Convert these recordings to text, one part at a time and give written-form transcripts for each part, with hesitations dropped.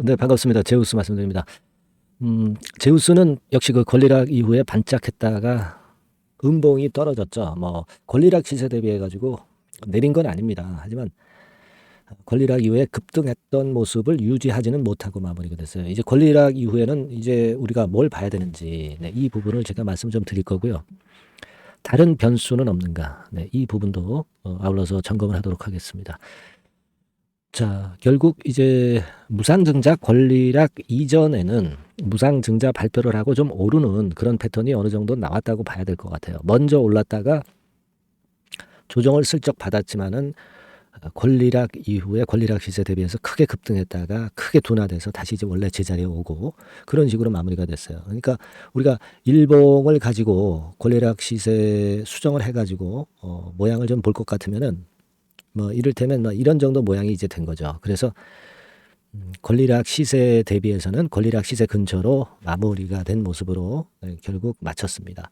네, 반갑습니다. 제우스 말씀드립니다. 제우스는 역시 그 권리락 이후에 반짝했다가 음봉이 떨어졌죠. 뭐 권리락 시세 대비해 가지고 내린 건 아닙니다. 하지만 권리락 이후에 급등했던 모습을 유지하지는 못하고 마무리가 됐어요. 이제 권리락 이후에는 이제 우리가 뭘 봐야 되는지, 네, 이 부분을 제가 말씀 좀 드릴 거고요. 다른 변수는 없는가? 네, 이 부분도 아울러서 점검을 하도록 하겠습니다. 자, 결국 이제 무상증자 권리락 이전에는 무상증자 발표를 하고 좀 오르는 그런 패턴이 어느 정도 나왔다고 봐야 될 것 같아요. 먼저 올랐다가 조정을 슬쩍 받았지만은 권리락 이후에 권리락 시세 대비해서 크게 급등했다가 크게 둔화돼서 다시 이제 원래 제자리에 오고 그런 식으로 마무리가 됐어요. 그러니까 우리가 일봉을 가지고 권리락 시세 수정을 해가지고 모양을 좀 볼 것 같으면은 뭐 이를테면 뭐 이런 정도 모양이 이제 된 거죠. 그래서 권리락 시세 대비해서는 권리락 시세 근처로 마무리가 된 모습으로 결국 마쳤습니다.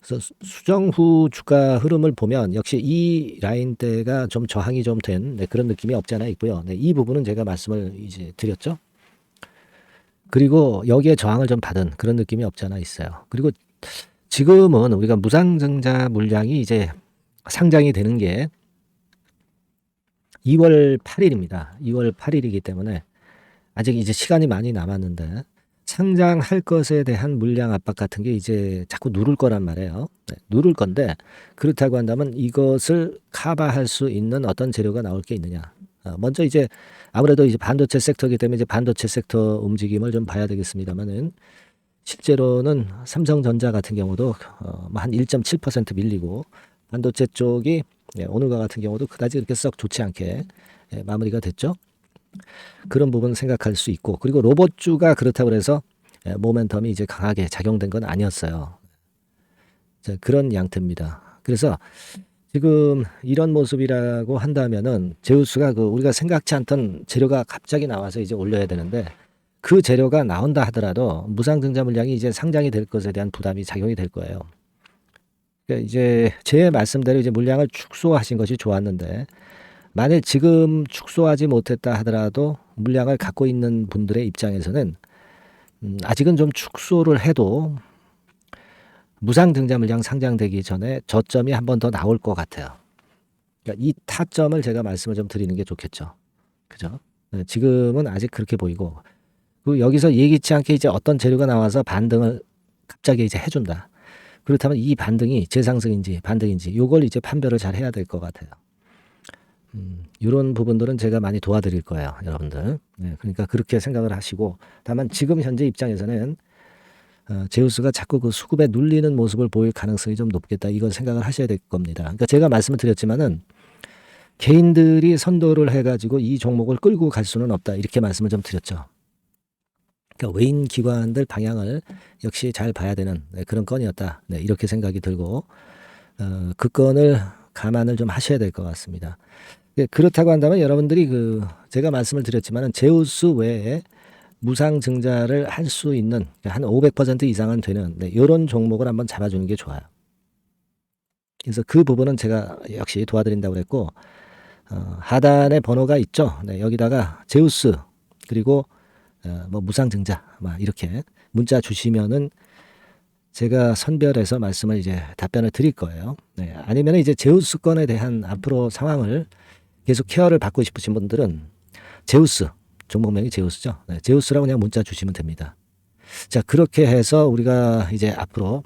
그래서 수정 후 주가 흐름을 보면 역시 이 라인대가 좀 저항이 좀 된 그런 느낌이 없지 않아 있고요. 네, 이 부분은 제가 말씀을 이제 드렸죠. 그리고 여기에 저항을 좀 받은 그런 느낌이 없지 않아 있어요. 그리고 지금은 우리가 무상증자 물량이 이제 상장이 되는 게 2월 8일입니다. 2월 8일이기 때문에 아직 이제 시간이 많이 남았는데 상장할 것에 대한 물량 압박 같은 게 이제 자꾸 누를 거란 말이에요. 네, 누를 건데 그렇다고 한다면 이것을 커버할 수 있는 어떤 재료가 나올 게 있느냐. 먼저 이제 아무래도 이제 반도체 섹터이기 때문에 이제 반도체 섹터 움직임을 좀 봐야 되겠습니다만은 실제로는 삼성전자 같은 경우도 한 1.7% 밀리고 반도체 쪽이 오늘과 같은 경우도 그다지 그렇게 썩 좋지 않게 마무리가 됐죠. 그런 부분 생각할 수 있고 그리고 로봇주가 그렇다고 해서 모멘텀이 이제 강하게 작용된 건 아니었어요. 자, 그런 양태입니다. 그래서 지금 이런 모습이라고 한다면은 제우스가 그 우리가 생각지 않던 재료가 갑자기 나와서 이제 올려야 되는데 그 재료가 나온다 하더라도 무상증자 물량이 이제 상장이 될 것에 대한 부담이 작용이 될 거예요. 그러니까 이제 제 말씀대로 이제 물량을 축소하신 것이 좋았는데 만일 지금 축소하지 못했다 하더라도 물량을 갖고 있는 분들의 입장에서는 아직은 좀 축소를 해도 무상증자 물량 상장되기 전에 저점이 한 번 더 나올 것 같아요. 그러니까 이 타점을 제가 말씀을 좀 드리는 게 좋겠죠. 그죠? 네, 지금은 아직 그렇게 보이고 그리고 여기서 예기치 않게 이제 어떤 재료가 나와서 반등을 갑자기 이제 해준다. 그렇다면 이 반등이 재상승인지 반등인지 요걸 이제 판별을 잘 해야 될 것 같아요. 이런 부분들은 제가 많이 도와드릴 거예요, 여러분들. 네, 그러니까 그렇게 생각을 하시고 다만 지금 현재 입장에서는 제우스가 자꾸 그 수급에 눌리는 모습을 보일 가능성이 좀 높겠다. 이걸 생각을 하셔야 될 겁니다. 그러니까 제가 말씀을 드렸지만은 개인들이 선도를 해가지고 이 종목을 끌고 갈 수는 없다. 이렇게 말씀을 좀 드렸죠. 그러니까 외인 기관들 방향을 역시 잘 봐야 되는 그런 건이었다. 네, 이렇게 생각이 들고 그 건을 감안을 좀 하셔야 될 것 같습니다. 그렇다고 한다면 여러분들이 그 제가 말씀을 드렸지만은 제우스 외에 무상증자를 할 수 있는 한 500% 이상은 되는 이런 종목을 한번 잡아주는 게 좋아요. 그래서 그 부분은 제가 역시 도와드린다고 그랬고 하단에 번호가 있죠. 네, 여기다가 제우스 그리고 뭐 무상증자 막 이렇게 문자 주시면은 제가 선별해서 말씀을 이제 답변을 드릴 거예요. 네, 아니면 이제 제우스 건에 대한 앞으로 상황을 계속 케어를 받고 싶으신 분들은 제우스 종목명이 제우스죠. 네, 제우스라고 그냥 문자 주시면 됩니다. 자, 그렇게 해서 우리가 이제 앞으로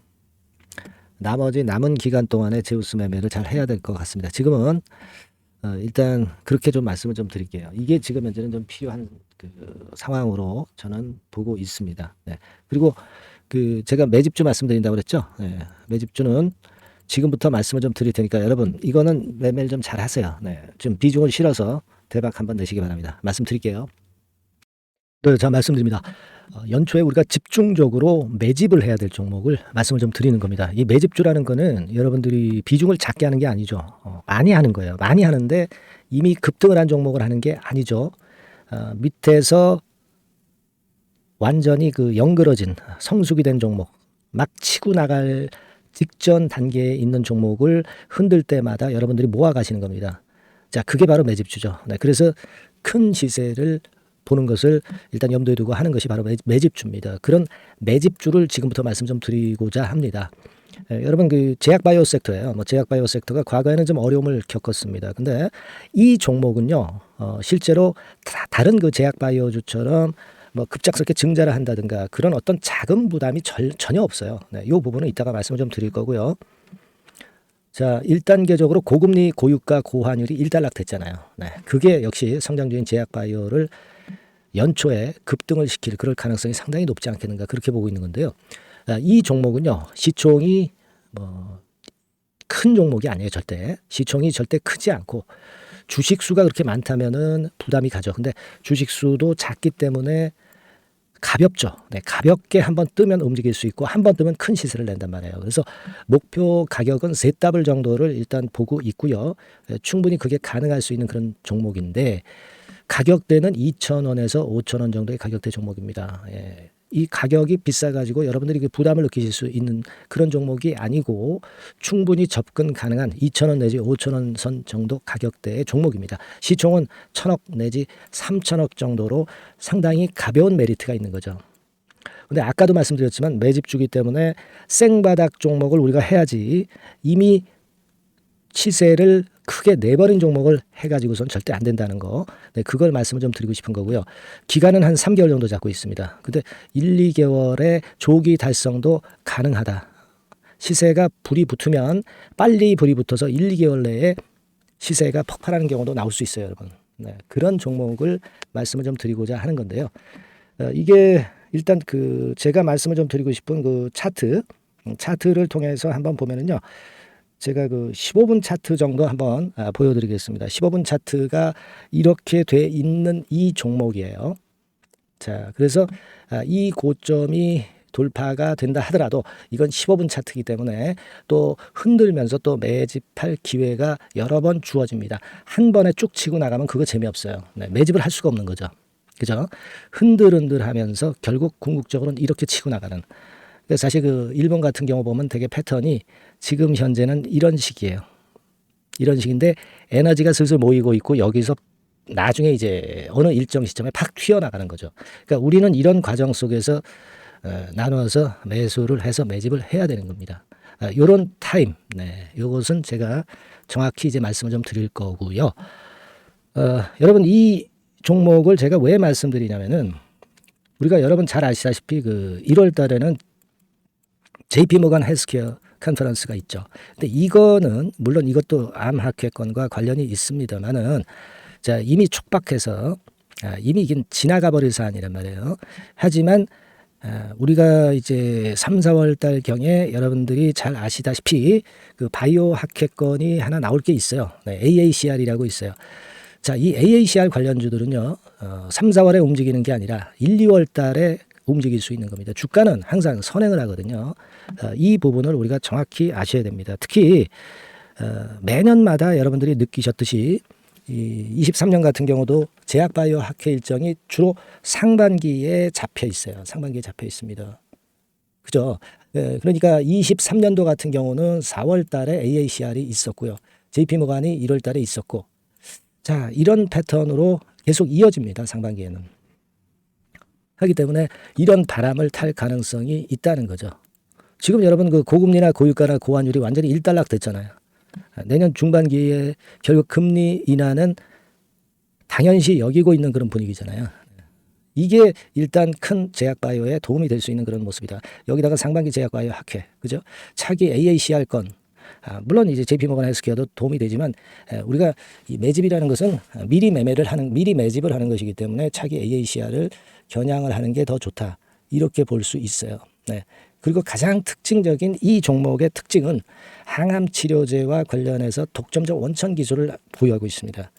나머지 남은 기간 동안에 제우스 매매를 잘 해야 될 것 같습니다. 지금은 일단 그렇게 좀 말씀을 좀 드릴게요. 이게 지금 현재는 좀 필요한 그 상황으로 저는 보고 있습니다. 네. 그리고 그 제가 매집주 말씀드린다고 그랬죠. 네. 매집주는 지금부터 말씀을 좀 드릴 테니까 여러분 이거는 매매를 좀 잘 하세요. 네. 좀 비중을 실어서 대박 한번 내시기 바랍니다. 말씀드릴게요. 네, 자 말씀드립니다. 연초에 우리가 집중적으로 매집을 해야 될 종목을 말씀을 좀 드리는 겁니다. 이 매집주라는 거는 여러분들이 비중을 작게 하는 게 아니죠. 많이 하는 거예요. 많이 하는데 이미 급등을 한 종목을 하는 게 아니죠. 밑에서 완전히 그 영그러진 성숙이 된 종목, 막 치고 나갈 직전 단계에 있는 종목을 흔들 때마다 여러분들이 모아 가시는 겁니다. 자, 그게 바로 매집주죠. 네, 그래서 큰 시세를 보는 것을 일단 염두에 두고 하는 것이 바로 매집주입니다. 그런 매집주를 지금부터 말씀 좀 드리고자 합니다. 여러분 그 제약 바이오 섹터예요. 제약 바이오 섹터가 과거에는 좀 어려움을 겪었습니다. 근데 이 종목은요, 실제로 다른 그 제약 바이오주처럼 급작스럽게 증자를 한다든가 그런 어떤 자금 부담이 전혀 없어요. 이 부분은 이따가 말씀을 좀 드릴 거고요. 자, 1단계적으로 고금리, 고유가, 고환율이 일단락됐잖아요. 그게 역시 성장주인 제약 바이오를 연초에 급등을 시킬 그럴 가능성이 상당히 높지 않겠는가 그렇게 보고 있는 건데요. 이 종목은요, 시총이 큰 종목이 아니에요, 절대. 시총이 절대 크지 않고 주식 수가 그렇게 많다면은 부담이 가죠. 근데 주식 수도 작기 때문에 가볍죠. 가볍게 한번 뜨면 움직일 수 있고 한번 뜨면 큰 시세를 낸단 말이에요. 그래서 목표 가격은 3더블 정도를 일단 보고 있고요. 충분히 그게 가능할 수 있는 그런 종목인데 가격대는 2,000원에서 5,000원 정도의 가격대 종목입니다. 이 가격이 비싸가지고 여러분들이 부담을 느끼실 수 있는 그런 종목이 아니고 충분히 접근 가능한 2,000원 내지 5,000원 선 정도 가격대의 종목입니다. 시총은 1,000억 내지 3,000억 정도로 상당히 가벼운 메리트가 있는 거죠. 근데 아까도 말씀드렸지만 매집주기 때문에 생바닥 종목을 우리가 해야지 이미 시세를 크게 내버린 종목을 해가지고선 절대 안 된다는 거. 그걸 말씀을 좀 드리고 싶은 거고요. 기간은 한 3개월 정도 잡고 있습니다. 근데 1, 2개월의 조기 달성도 가능하다. 시세가 불이 붙으면 빨리 불이 붙어서 1, 2개월 내에 시세가 폭발하는 경우도 나올 수 있어요, 여러분. 그런 종목을 말씀을 좀 드리고자 하는 건데요. 이게 일단 제가 말씀을 좀 드리고 싶은 그 차트를 통해서 한번 보면은요. 제가 15분 차트 정도 한번 보여드리겠습니다. 15분 차트가 이렇게 돼 있는 이 종목이에요. 자, 그래서 이 고점이 돌파가 된다 하더라도 이건 15분 차트이기 때문에 또 흔들면서 또 매집할 기회가 여러 번 주어집니다. 한 번에 쭉 치고 나가면 그거 재미없어요. 매집을 할 수가 없는 거죠. 그죠? 흔들흔들하면서 결국 궁극적으로는 이렇게 치고 나가는. 사실 일본 같은 경우 보면 되게 패턴이 지금 현재는 이런 식이에요. 이런 식인데 에너지가 슬슬 모이고 있고 여기서 나중에 이제 어느 일정 시점에 팍 튀어나가는 거죠. 그러니까 우리는 이런 과정 속에서 나눠서 매수를 해서 매집을 해야 되는 겁니다. 요런 타임, 요것은 제가 정확히 이제 말씀을 좀 드릴 거고요. 여러분 이 종목을 제가 왜 말씀드리냐면은 우리가 여러분 잘 아시다시피 1월 달에는 JP 모건 헬스케어 컨퍼런스가 있죠. 근데 이거는 물론 이것도 암 학회권과 관련이 있습니다만은 자, 이미 촉박해서 이미 이게 지나가 버릴 사안이란 말이에요. 하지만 우리가 이제 3, 4월 달 경에 여러분들이 잘 아시다시피 바이오 학회권이 하나 나올 게 있어요. AACR이라고 있어요. 자, 이 AACR 관련주들은요. 3, 4월에 움직이는 게 아니라 1, 2월 달에 움직일 수 있는 겁니다. 주가는 항상 선행을 하거든요. 이 부분을 우리가 정확히 아셔야 됩니다. 특히 매년마다 여러분들이 느끼셨듯이 23년 같은 경우도 제약바이오 학회 일정이 주로 상반기에 잡혀 있어요. 상반기에 잡혀 있습니다. 그죠? 그러니까 23년도 같은 경우는 4월 달에 AACR이 있었고요. JP모간이 1월 달에 있었고 자, 이런 패턴으로 계속 이어집니다. 상반기에는. 하기 때문에 이런 바람을 탈 가능성이 있다는 거죠. 지금 여러분 고금리나 고유가나 고환율이 완전히 일단락 됐잖아요. 내년 중반기에 결국 금리 인하는 당연시 여기고 있는 그런 분위기잖아요. 이게 일단 큰 제약바이오에 도움이 될 수 있는 그런 모습이다. 여기다가 상반기 제약바이오 학회, 그죠? 차기 AACR 건, 물론 이제 JP모건 헬스케어도 도움이 되지만 우리가 이 매집이라는 것은 미리 매집을 하는 것이기 때문에 차기 AACR을 겨냥을 하는 게 더 좋다. 이렇게 볼 수 있어요. 그리고 가장 특징적인 이 종목의 특징은 항암 치료제와 관련해서 독점적 원천 기술을 보유하고 있습니다.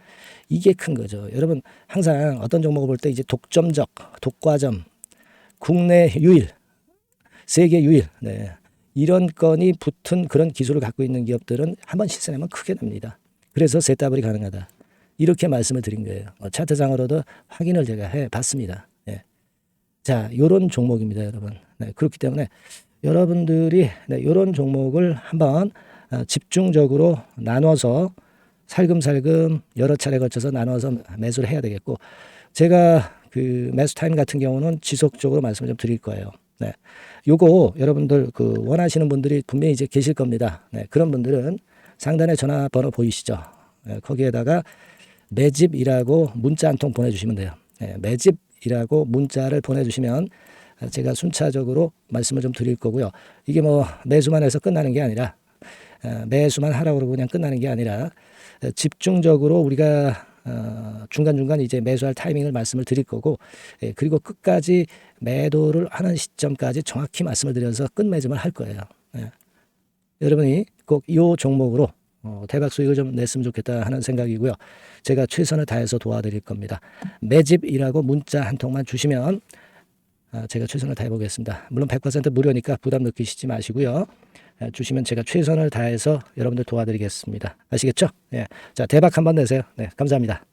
이게 큰 거죠. 여러분 항상 어떤 종목을 볼 때 이제 독점적, 독과점, 국내 유일, 세계 유일, 이런 건이 붙은 그런 기술을 갖고 있는 기업들은 한번 시세내면 크게 납니다. 그래서 세더블이 가능하다. 이렇게 말씀을 드린 거예요. 차트상으로도 확인을 제가 해봤습니다. 자, 요런 종목입니다, 여러분. 그렇기 때문에 여러분들이 요런 종목을 한번 집중적으로 나눠서 살금살금 여러 차례 걸쳐서 나눠서 매수를 해야 되겠고 제가 그 매수 타임 같은 경우는 지속적으로 말씀을 좀 드릴 거예요. 네. 요거 여러분들 그 원하시는 분들이 분명히 이제 계실 겁니다. 네. 그런 분들은 상단에 전화번호 보이시죠? 네. 거기에다가 매집이라고 문자 한 통 보내주시면 돼요. 네. 매집이라고 문자를 보내주시면 제가 순차적으로 말씀을 좀 드릴 거고요. 이게 뭐 매수만 해서 끝나는 게 아니라 매수만 하라고 그러고 그냥 끝나는 게 아니라 집중적으로 우리가 중간중간 이제 매수할 타이밍을 말씀을 드릴 거고, 그리고 끝까지 매도를 하는 시점까지 정확히 말씀을 드려서 끝매짐을 할 거예요. 여러분이 꼭 이 종목으로 대박 수익을 좀 냈으면 좋겠다 하는 생각이고요. 제가 최선을 다해서 도와드릴 겁니다. 매집이라고 문자 한 통만 주시면 제가 최선을 다해 보겠습니다. 물론 100% 무료니까 부담 느끼시지 마시고요. 주시면 제가 최선을 다해서 여러분들 도와드리겠습니다. 아시겠죠? 예. 자, 대박 한번 내세요. 네, 감사합니다.